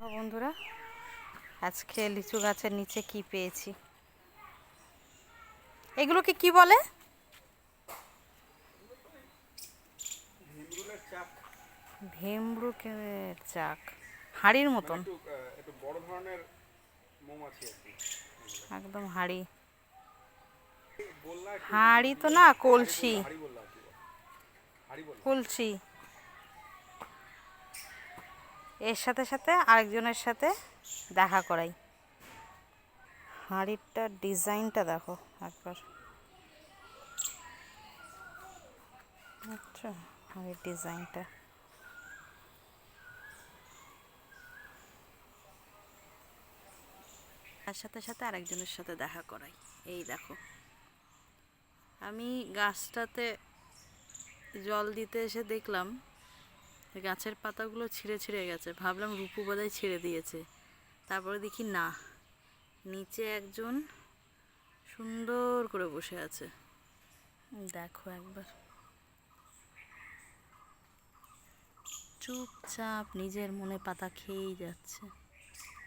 বন্ধুরা, আজকে লিচু গাছের নিচে কি পেয়েছি। এগুলোকে কি বলে? ভীমরুলের চাক, হাড়ির মতন, একটু বড় ধরনের মৌমাছি আর কি। একদম হাড়ি। হাড়ি তো না, কলসি। কলসি। এর সাথে সাথে আরেকজনের সাথে দেখা করাই। হাঁড়িটার ডিজাইনটা দেখো একবার। আচ্ছা, হাঁড়ির ডিজাইনটা তার সাথে সাথে আরেকজনের সাথে দেখা করাই। এই দেখো, আমি গাছটাতে জল দিতে এসে দেখলাম গাছের পাতাগুলো ছিঁড়ে ছিঁড়ে গেছে। ভাবলাম রূপু বোধহয় ছিঁড়ে দিয়েছে। তারপরে দেখি না, নিচে একজন সুন্দর করে বসে আছে। দেখো একবার, চুপচাপ নিজের মনে পাতা খেয়েই যাচ্ছে,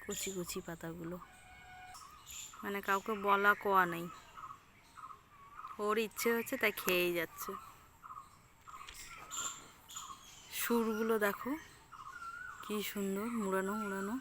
কচি কচি পাতাগুলো। মানে কাউকে বলা কোয়া নেই, ওর ইচ্ছে হচ্ছে তাই খেয়েই যাচ্ছে। সুরগুলো দেখো কি সুন্দর, মুড়ানো মুড়ানো।